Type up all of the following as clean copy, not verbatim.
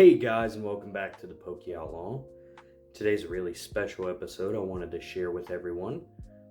Hey guys, and welcome back to the Poke Outlaw. Today's a really special episode I wanted to share with everyone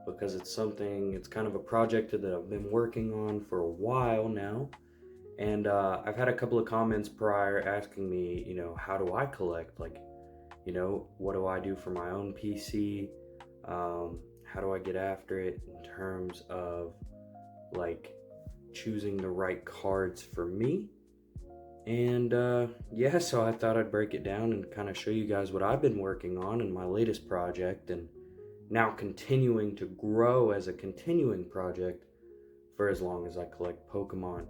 because it's kind of a project that I've been working on for a while now. And I've had a couple of comments prior asking me, how do I collect? What do I do for my own PC? How do I get after it in terms of like choosing the right cards for me? And so I thought I'd break it down and kind of show you guys what I've been working on in my latest project and now continuing to grow as a continuing project for as long as I collect Pokemon.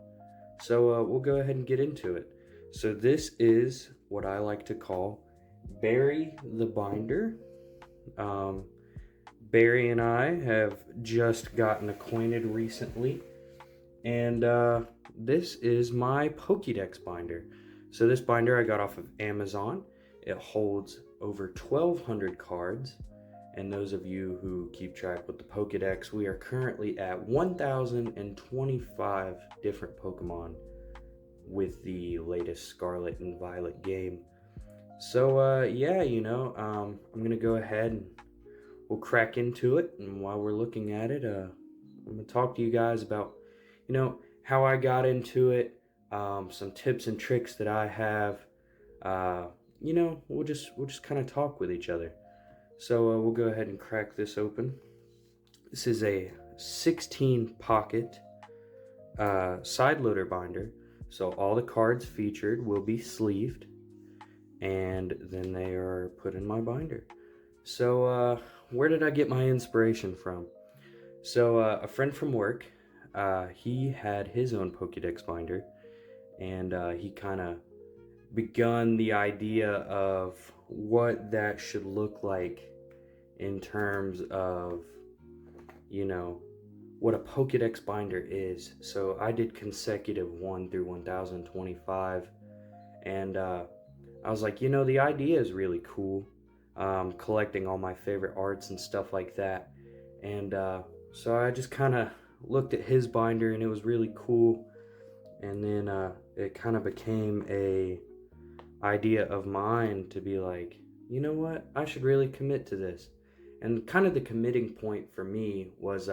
So we'll go ahead and get into it. So this is what I like to call Barry the Binder. Barry and I have just gotten acquainted recently, and this is my Pokedex binder. So this binder I got off of Amazon. It holds over 1,200 cards, and those of you who keep track with the Pokedex, we are currently at 1,025 different Pokemon with the latest Scarlet and Violet game. So I'm gonna go ahead and we'll crack into it, and while we're looking at it, I'm gonna talk to you guys about how I got into it, some tips and tricks that I have. We'll just kind of talk with each other. So we'll go ahead and crack this open. This is a 16 pocket side loader binder. So all the cards featured will be sleeved, and then they are put in my binder. So where did I get my inspiration from? So a friend from work, he had his own Pokedex binder, and he kind of begun the idea of what that should look like in terms of, what a Pokedex binder is. So I did consecutive 1 through 1,025, and I was like, the idea is really cool, collecting all my favorite arts and stuff like that. And so I just kind of looked at his binder, and it was really cool. And then it kind of became a idea of mine to be like, you know what, I should really commit to this. And kind of the committing point for me was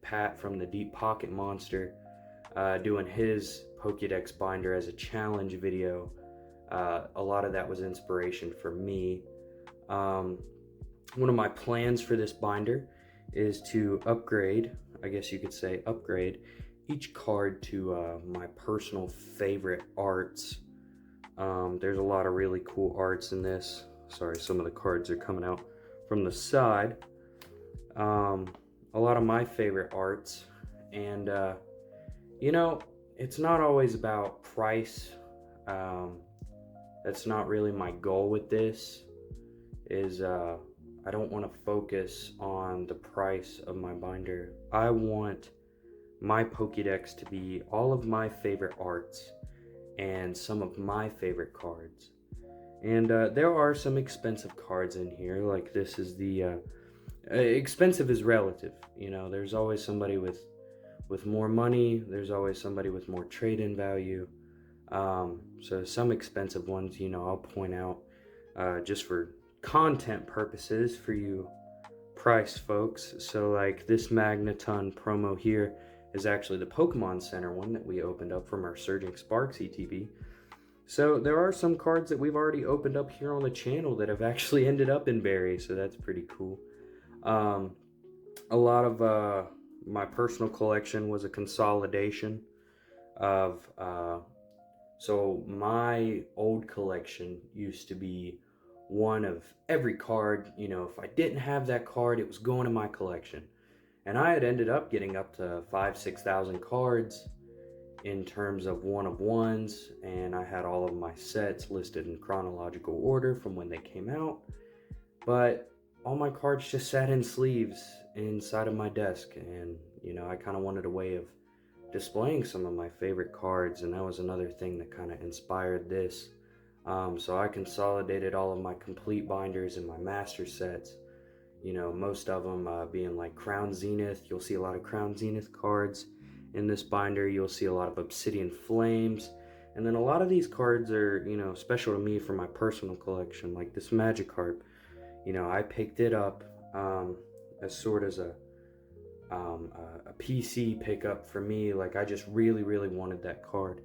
Pat from the Deep Pocket Monster doing his Pokedex binder as a challenge video. A lot of that was inspiration for me. One of my plans for this binder is to upgrade each card to my personal favorite arts. There's a lot of really cool arts in this. Sorry, some of the cards are coming out from the side. A lot of my favorite arts, and it's not always about price. That's not really my goal with this. I don't want to focus on the price of my binder. I want my Pokedex to be all of my favorite arts and some of my favorite cards. And there are some expensive cards in here. Like this is the expensive is relative. There's always somebody with more money. There's always somebody with more trade-in value. So some expensive ones, I'll point out just for content purposes for you price folks. So like this Magneton promo here is actually the Pokemon Center one that we opened up from our Surging Sparks ETB. So there are some cards that we've already opened up here on the channel that have actually ended up in Barry, so that's pretty cool. A lot of my personal collection was a consolidation of so my old collection used to be one of every card. If I didn't have that card, it was going in my collection. And I had ended up getting up to 5,000-6,000 cards in terms of one-of-ones, and I had all of my sets listed in chronological order from when they came out. But all my cards just sat in sleeves inside of my desk, and I kind of wanted a way of displaying some of my favorite cards, and that was another thing that kind of inspired this. So I consolidated all of my complete binders in my master sets. Most of them being like Crown Zenith. You'll see a lot of Crown Zenith cards in this binder. You'll see a lot of Obsidian Flames. And then a lot of these cards are, special to me for my personal collection, like this Magikarp. I picked it up as sort as a PC pickup for me. Like, I just really, really wanted that card.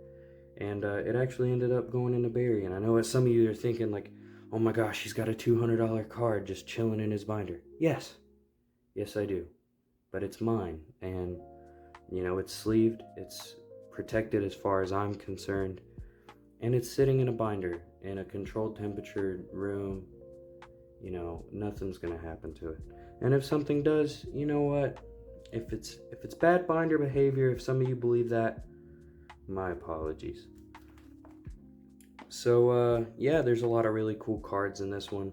And it actually ended up going into Barry. And I know what some of you are thinking, like, oh my gosh, he's got a $200 card just chilling in his binder. Yes. Yes, I do. But it's mine. And, it's sleeved. It's protected as far as I'm concerned. And it's sitting in a binder in a controlled temperature room. Nothing's going to happen to it. And if something does, you know what? If it's bad binder behavior, if some of you believe that, my apologies. So, yeah, there's a lot of really cool cards in this one.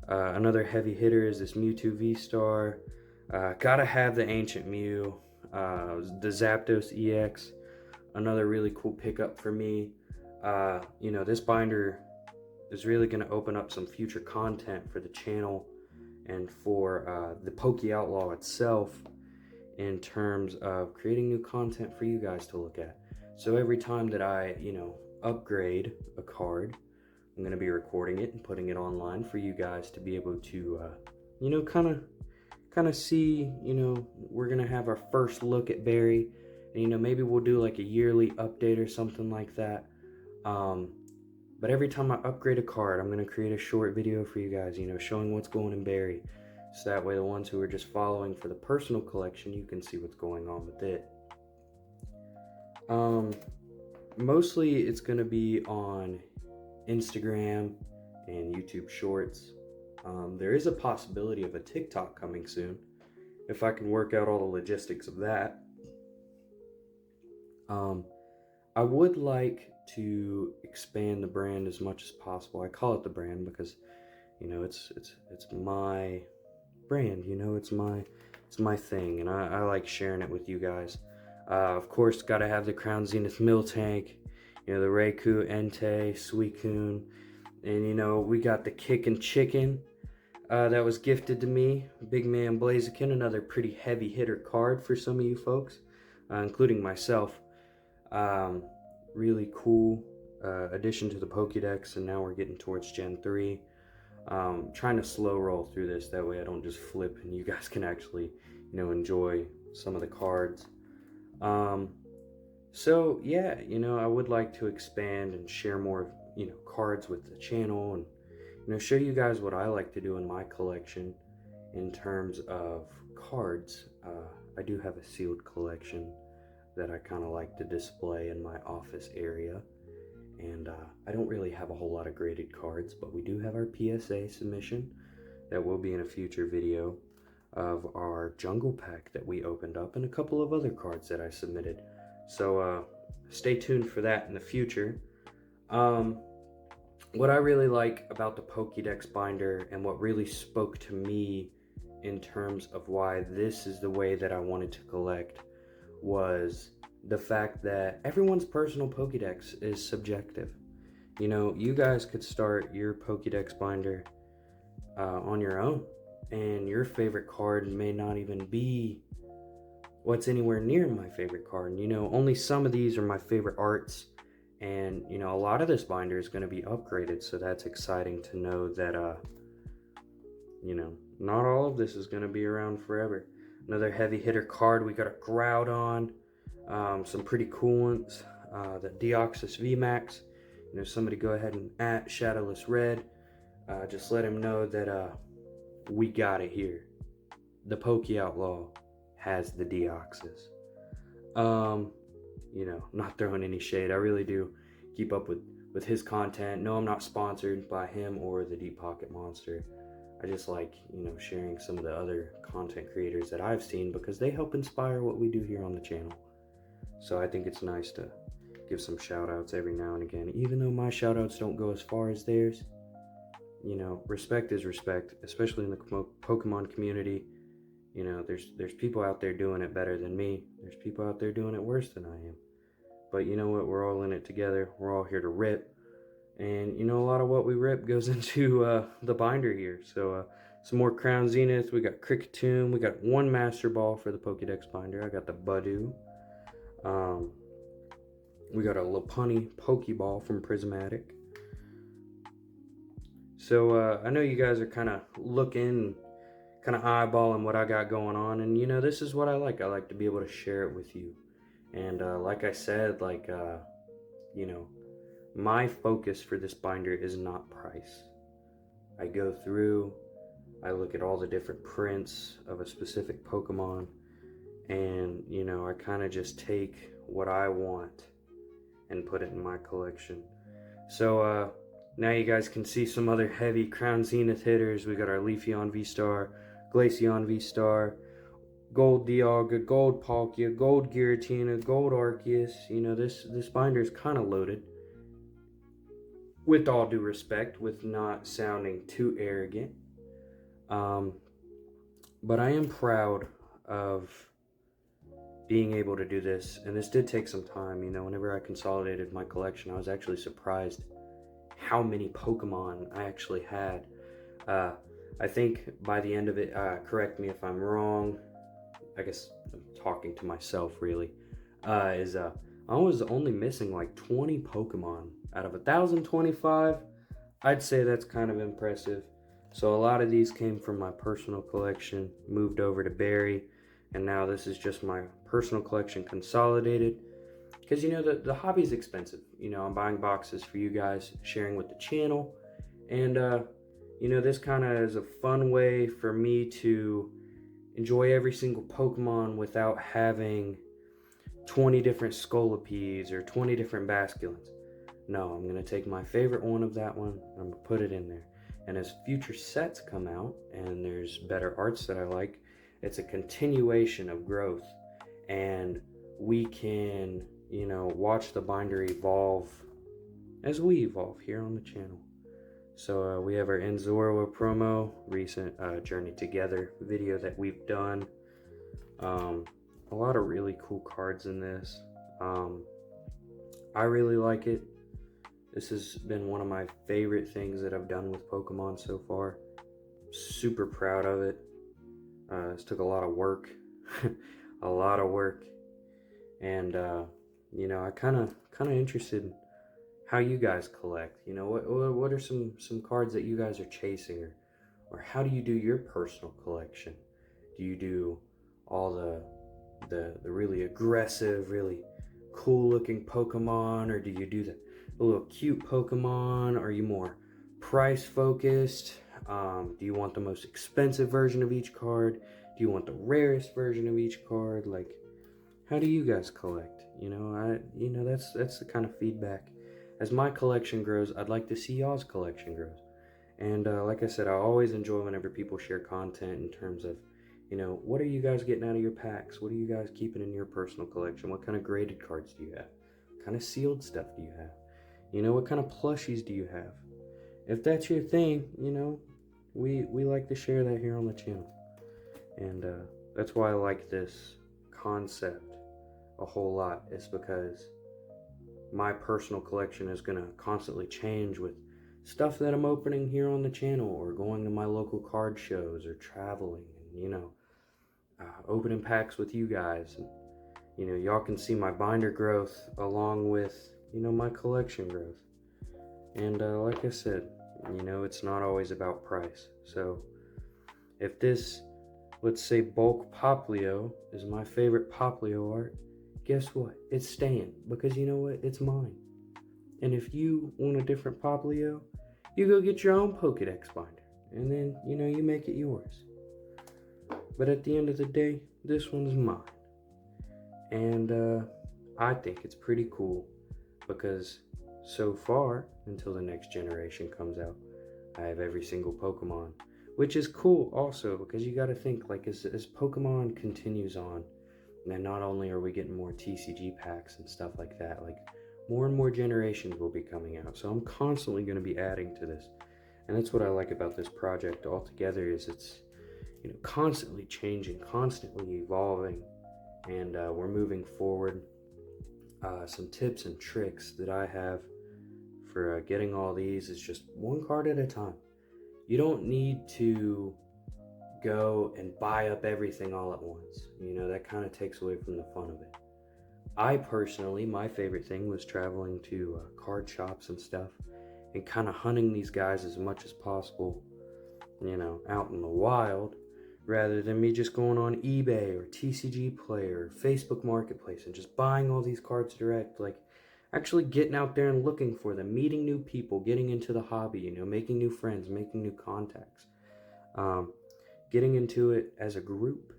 Another heavy hitter is this Mewtwo V-Star. Gotta have the Ancient Mew. The Zapdos EX. Another really cool pickup for me. This binder is really going to open up some future content for the channel and for the Poke Outlaw itself in terms of creating new content for you guys to look at. So every time that I, upgrade a card, I'm going to be recording it and putting it online for you guys to be able to, kind of see, we're going to have our first look at Barry. And, maybe we'll do like a yearly update or something like that. But every time I upgrade a card, I'm going to create a short video for you guys, showing what's going in Barry. So that way the ones who are just following for the personal collection, you can see what's going on with it. Mostly it's going to be on Instagram and YouTube Shorts. There is a possibility of a TikTok coming soon, if I can work out all the logistics of that. I would like to expand the brand as much as possible. I call it the brand because, it's my brand. It's my thing, and I like sharing it with you guys. Of course, gotta have the Crown Zenith Miltank, the Raikou, Entei, Suicune, and we got the Kickin' Chicken that was gifted to me. Big Man Blaziken, another pretty heavy hitter card for some of you folks, including myself. Really cool addition to the Pokedex, and now we're getting towards Gen 3. Trying to slow roll through this, that way I don't just flip and you guys can actually, enjoy some of the cards. So yeah, I would like to expand and share more, cards with the channel and, show you guys what I like to do in my collection in terms of cards. I do have a sealed collection that I kind of like to display in my office area. And I don't really have a whole lot of graded cards, but we do have our PSA submission that will be in a future video of our Jungle Pack that we opened up and a couple of other cards that I submitted. So stay tuned for that in the future. What I really like about the Pokedex binder and what really spoke to me in terms of why this is the way that I wanted to collect was the fact that everyone's personal Pokedex is subjective. You guys could start your Pokedex binder on your own, and your favorite card may not even be what's anywhere near my favorite card. Only some of these are my favorite arts, and a lot of this binder is going to be upgraded, so that's exciting to know that not all of this is going to be around forever. Another heavy hitter card, we got a Groudon. Some pretty cool ones, the Deoxys VMAX. Somebody go ahead and at Shadowless Red, just let him know that we got it here. The Poke Outlaw has the Deoxys. Not throwing any shade. I really do keep up with his content. No, I'm not sponsored by him or the Deep Pocket Monster. I just like, sharing some of the other content creators that I've seen because they help inspire what we do here on the channel. So I think it's nice to give some shout outs every now and again, even though my shout outs don't go as far as theirs. Respect is respect, especially in the Pokemon community. There's people out there doing it better than me. There's people out there doing it worse than I am. But you know what? We're all in it together. We're all here to rip. And a lot of what we rip goes into the binder here. So some more Crown Zenith. We got Kricketune. We got one Master Ball for the Pokedex binder. I got the Budew. We got a Lopunny Pokeball from Prismatic. So I know you guys are kind of looking, kind of eyeballing what I got going on, and this is what I like. I like to be able to share it with you. And like I said, you know, my focus for this binder is not price. I go through, I look at all the different prints of a specific Pokemon, and I kind of just take what I want and put it in my collection. So now you guys can see some other heavy Crown Zenith hitters. We got our Leafeon V-Star, Glaceon V-Star, Gold Dialga, Gold Palkia, Gold Giratina, Gold Arceus. This binder is kind of loaded. With all due respect, with not sounding too arrogant. But I am proud of being able to do this, and this did take some time. Whenever I consolidated my collection, I was actually surprised how many Pokemon I actually had. I think by the end of it, correct me if I'm wrong, I guess I'm talking to myself really, I was only missing like 20 Pokemon out of 1,025. I'd say that's kind of impressive. So a lot of these came from my personal collection, moved over to Barry, and now this is just my personal collection consolidated. Because the hobby's expensive. I'm buying boxes for you guys, sharing with the channel, and this kind of is a fun way for me to enjoy every single Pokemon without having 20 different Scolipes or 20 different Basculins. No, I'm going to take my favorite one of that one, and I'm going to put it in there. And as future sets come out and there's better arts that I like, it's a continuation of growth. And we can, watch the binder evolve as we evolve here on the channel. So we have our Enzorua promo, recent Journey Together video that we've done. A lot of really cool cards in this. I really like it. This has been one of my favorite things that I've done with Pokemon so far. Super proud of it. This took a lot of work. A lot of work. And I kind of interested in how you guys collect. What are some cards that you guys are chasing, or how do you do your personal collection? Do you do all the really aggressive, really cool looking Pokemon, or do you do the little cute Pokemon? Are you more price focused? Do you want the most expensive version of each card? Do you want the rarest version of each card? Like, how do you guys collect? That's the kind of feedback. As my collection grows, I'd like to see y'all's collection grows. And like I said, I always enjoy whenever people share content in terms of, what are you guys getting out of your packs? What are you guys keeping in your personal collection? What kind of graded cards do you have? What kind of sealed stuff do you have? What kind of plushies do you have? If that's your thing, we like to share that here on the channel. And that's why I like this concept a whole lot. It's because my personal collection is going to constantly change with stuff that I'm opening here on the channel, or going to my local card shows, or traveling, and opening packs with you guys. And y'all can see my binder growth along with my collection growth. And like I said, it's not always about price. So if this, let's say, bulk Poplio is my favorite Poplio art, guess what? It's staying, because you know what? It's mine. And if you want a different Poplio, you go get your own Pokedex binder, and then you make it yours. But at the end of the day, this one's mine. And I think it's pretty cool, because so far, until the next generation comes out, I have every single Pokemon, which is cool also, because you got to think, like, as Pokemon continues on, and not only are we getting more TCG packs and stuff like that, like, more and more generations will be coming out. So I'm constantly going to be adding to this. And that's what I like about this project altogether, is it's constantly changing, constantly evolving, and we're moving forward. Some tips and tricks that I have for getting all these is just one card at a time. You don't need to go and buy up everything all at once. That kind of takes away from the fun of it. I personally, my favorite thing was traveling to card shops and stuff and kind of hunting these guys as much as possible, out in the wild, rather than me just going on eBay or TCG Play or Facebook Marketplace and just buying all these cards direct. Like, actually getting out there and looking for them, meeting new people, getting into the hobby, making new friends, making new contacts, getting into it as a group.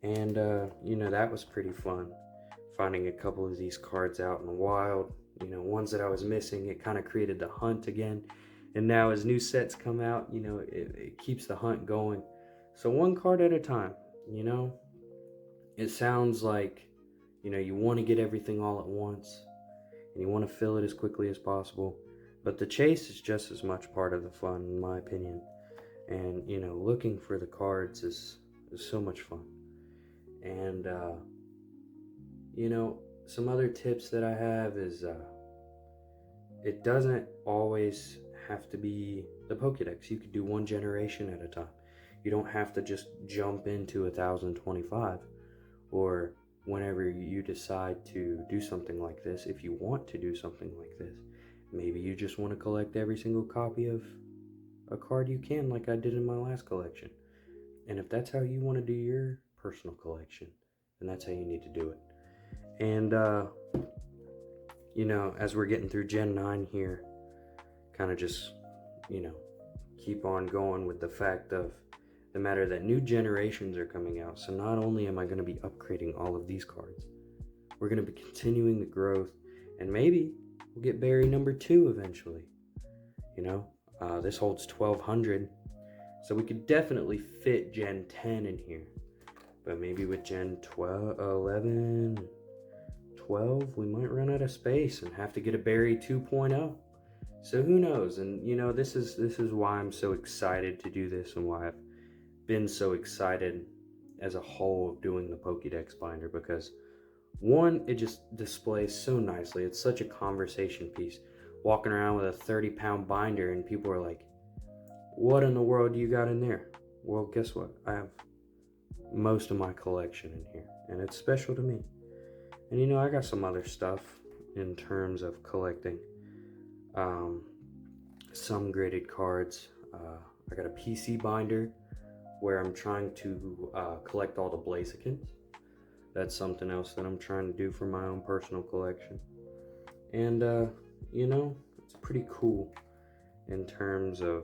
And, that was pretty fun. Finding a couple of these cards out in the wild, ones that I was missing, it kind of created the hunt again. And now as new sets come out, it keeps the hunt going. So one card at a time, it sounds like, you want to get everything all at once and you want to fill it as quickly as possible. But the chase is just as much part of the fun, in my opinion. And, looking for the cards is so much fun. And, some other tips that I have is it doesn't always have to be the Pokedex. You could do one generation at a time. You don't have to just jump into 1025, or whenever you decide to do something like this. If you want to do something like this, maybe you just want to collect every single copy of a card you can, like I did in my last collection. And if that's how you want to do your personal collection, then that's how you need to do it. And as we're getting through Gen 9 here, kind of just keep on going with the fact of the matter that new generations are coming out. So not only am I going to be upgrading all of these cards, we're going to be continuing the growth, and maybe we'll get Berry number 2 eventually. This holds 1200, so we could definitely fit Gen 10 in here. But maybe with Gen 12, 11, 12, we might run out of space and have to get a Berry 2.0. So who knows? And this is why I'm so excited to do this, and why I've been so excited as a whole of doing the Pokedex binder, because one, it just displays so nicely. It's such a conversation piece. Walking around with a 30-pound binder and people are like, what in the world do you got in there? Well, guess what? I have most of my collection in here, and it's special to me. And I got some other stuff in terms of collecting. Some graded cards. I got a PC binder where I'm trying to collect all the Blazikens. That's something else that I'm trying to do for my own personal collection. And it's pretty cool in terms of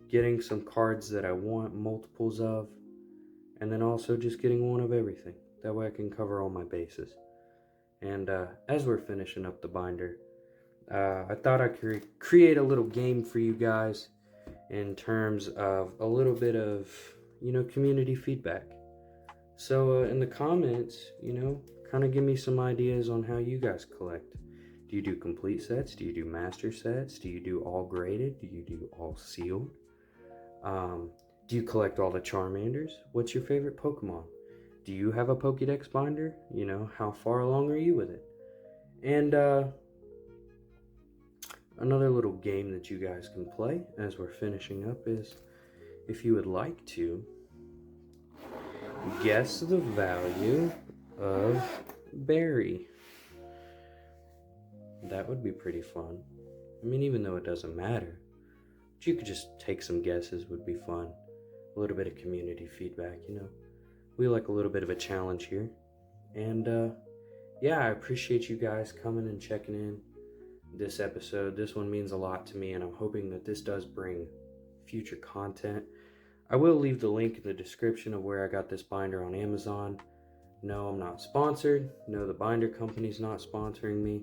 getting some cards that I want multiples of, and then also just getting one of everything. That way I can cover all my bases. And as we're finishing up the binder, I thought I could create a little game for you guys in terms of a little bit of, community feedback. So in the comments, kind of give me some ideas on how you guys collect. Do you do complete sets? Do you do master sets? Do you do all graded? Do you do all sealed? Do you collect all the Charmanders? What's your favorite Pokemon? Do you have a Pokedex binder? How far along are you with it? And another little game that you guys can play as we're finishing up is, if you would like to, guess the value of Berry. That would be pretty fun. I mean, even though it doesn't matter, but you could just take some guesses, would be fun. A little bit of community feedback, We like a little bit of a challenge here. And I appreciate you guys coming and checking in this episode. This one means a lot to me, and I'm hoping that this does bring future content. I will leave the link in the description of where I got this binder on Amazon. No, I'm not sponsored. No, the binder company's not sponsoring me.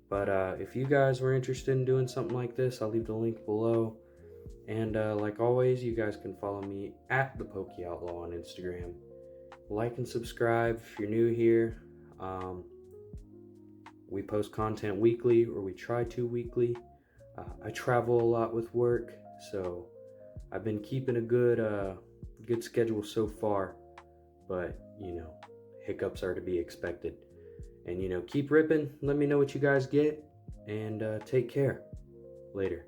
But if you guys were interested in doing something like this, I'll leave the link below. And like always, you guys can follow me at the Poke Outlaw on Instagram. Like and subscribe if you're new here. We post content weekly, or we try to weekly. I travel a lot with work, so I've been keeping a good schedule so far. But hiccups are to be expected. And keep ripping. Let me know what you guys get, and take care. Later.